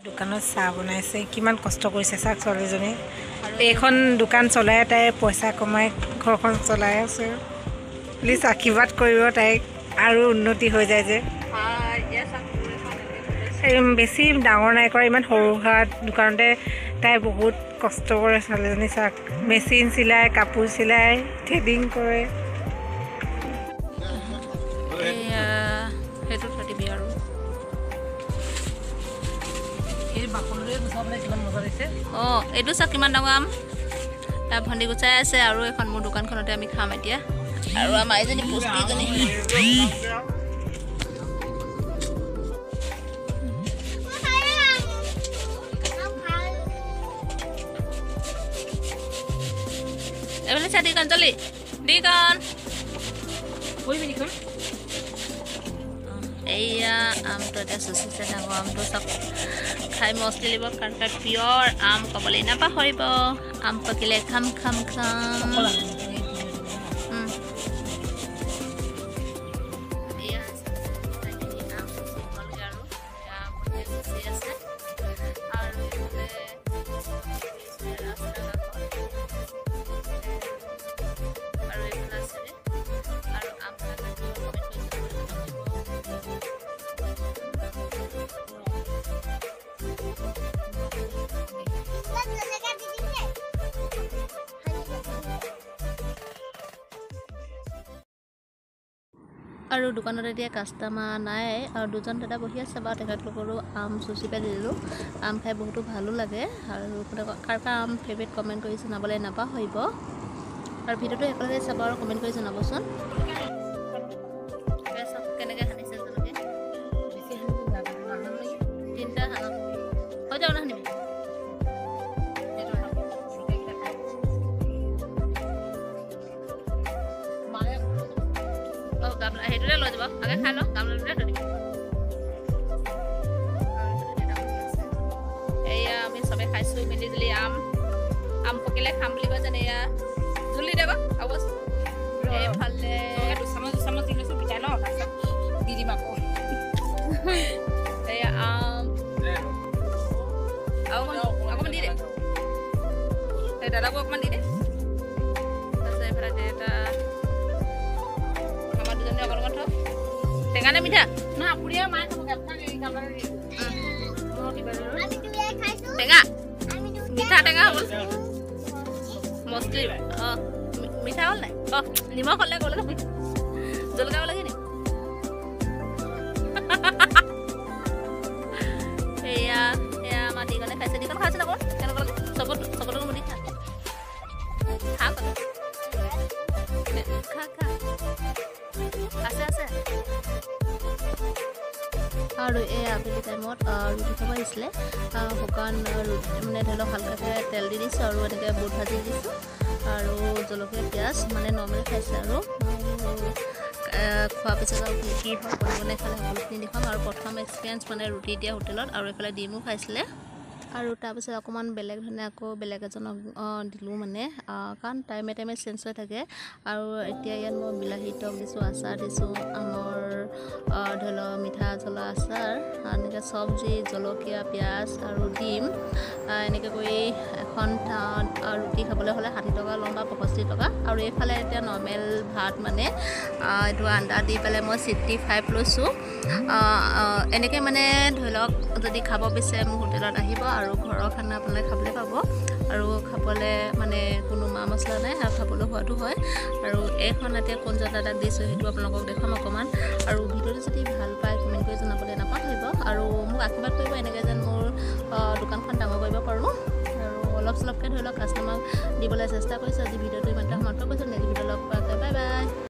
দোকানত চাহ বনাইছে কিমান কষ্ট কৰিছে চাক ছোৱালীজনী এইখন দোকান চলাই তাই পইচা কমাই ঘৰখন চলাই আছে প্লিজ আশীৰ্বাদ কৰিব তাইক আৰু উন্নতি হৈ যায় যে বেছি ডাঙৰ নাই কৰা ইমান সৰু সুৰা দোকানতে তাই বহুত কষ্ট কৰে ছোৱালীজনী চাক মেচিন চিলাই কাপোৰ চিলাই থ্ৰেডিং কৰে সেইটো থাকিবি আৰু এইটো চাওক কিমান ডাঙৰ আম তাৰ ভণ্টি গুচাই আছে আৰু এখন মোৰ দোকানখনতে আমি খাম এতিয়া আৰু আমাৰ এজনী পুষ্টিজনী এইফালে চা দিকন জলি দিকন এইয়া আমটো এতিয়া চুচিছে ডাঙৰ আমটো চব খাই মছলি লিব কাৰণ তাত পিয়ৰ আম ক'বলৈ নাপাহৰিব আম পকিলে খাম খাম খাম আৰু দোকানত এতিয়া কাষ্টমাৰ নাই আৰু দুজন দাদা বহি আছে বাৰু তেখেতলোকৰো আম চুচি পেলাই দিলোঁ আম খাই বহুতো ভালো লাগে আৰু কাৰ কাৰ আম ফেভৰেট কমেণ্ট কৰি জনাবলৈ নাপাহৰিব আৰু ভিডিঅ'টো একেলগে চাব আৰু কমেণ্ট কৰি জনাবচোন কেনেকৈ সানিছে তিনিটা হৈ যাব নাসানিবি সেইটোতে লৈ যাব আগে খাই লওঁ গামলাটোতে থৈ দিব এয়া আমি চবে খাইছোঁ মিলি জুলি আম পকিলে খাম বুলি কয় যেন এয়া জুলি দেব অৱশ্যে এইফালে দুচামচ দি লৈছোঁ পিঠাই লওঁ দি দিম আকৌ এয়া আম অকণমান দি দে এই দাদাকো অকণমান দি দে তাৰপিছত এইফালে এটা টেঙা নে মিঠা না আপুৰিয়া মায়ে টেঙা মিঠা টেঙা হ'ল মছলি মিঠা হ'ল নাই নিমখ হ'লে গ'লে জলকীয়া হ'ব লাগে নি এয়া এয়া আমাৰ দিগনে খাইছে দিগন খাইছে আকৌ কেনেকুৱা লাগে চবতো মুদি খা খা খা আছে আছে আৰু এই আবেলি টাইমত ৰুটি খাব আহিছিলে শুকান মানে ধৰি লওক হালকাকৈ তেল দি দিছোঁ আৰু এনেকৈ বুট ভাজি দিছোঁ আৰু জলকীয়া পিঁয়াজ মানে নৰ্মেল খাইছে আৰু খোৱাৰ পিছত আৰু কি হয় বনাই খালে সকলোখিনি দেখুৱাম আৰু প্ৰথম এক্সপিৰিয়েঞ্চ মানে ৰুটি দিয়া হোটেলত আৰু এইফালে ডিমো খাইছিলে আৰু তাৰপিছত অকণমান বেলেগ ধৰণে আকৌ বেলেগ এজনক দিলোঁ মানে কাৰণ টাইমে টাইমে চেঞ্জ হৈ থাকে আৰু এতিয়া ইয়াত মই বিলাহী টক দিছোঁ আচাৰ দিছোঁ আমৰ ধৰি লওক মিঠা জ্বলা আচাৰ এনেকৈ চব্জি জলকীয়া পিঁয়াজ আৰু ডিম এনেকৈ কৰি এখন ৰুটি খাবলৈ হ'লে 60 টকা ল'ম বা 65 টকা আৰু এইফালে এতিয়া নৰ্মেল ভাত মানে এইটো আন্দা দি পেলাই মই 65 লৈছোঁ এনেকৈ মানে ধৰি লওক যদি খাব বিচাৰে মোৰ হোটেলত আহিব আৰু ঘৰৰ খানা আপোনালোকে খাবলৈ পাব আৰু খাবলৈ মানে কোনো মা মছলা নাই আৰু খাবলৈ সোৱাদো হয় আৰু এইখন এতিয়া কোনজন দাদাক দিছোঁ সেইটো আপোনালোকক দেখুৱাম অকণমান আৰু ভিডিঅ'টো যদি ভাল পায় কমেণ্ট কৰি জনাবলৈ নাপাহৰিব আৰু মোক আশীৰ্বাদ কৰিব এনেকৈ যেন মোৰ দোকানখন ডাঙৰ কৰিব পাৰোঁ আৰু অলপ চলপকৈ ধৰি লওক কাষ্টমাৰক দিবলৈ চেষ্টা কৰিছোঁ আজি ভিডিঅ'টো ইমানটা সমাপ্ত কৰিছোঁ নেক্সট ভিডিঅ' লগ পোৱাকৈ বাই বাই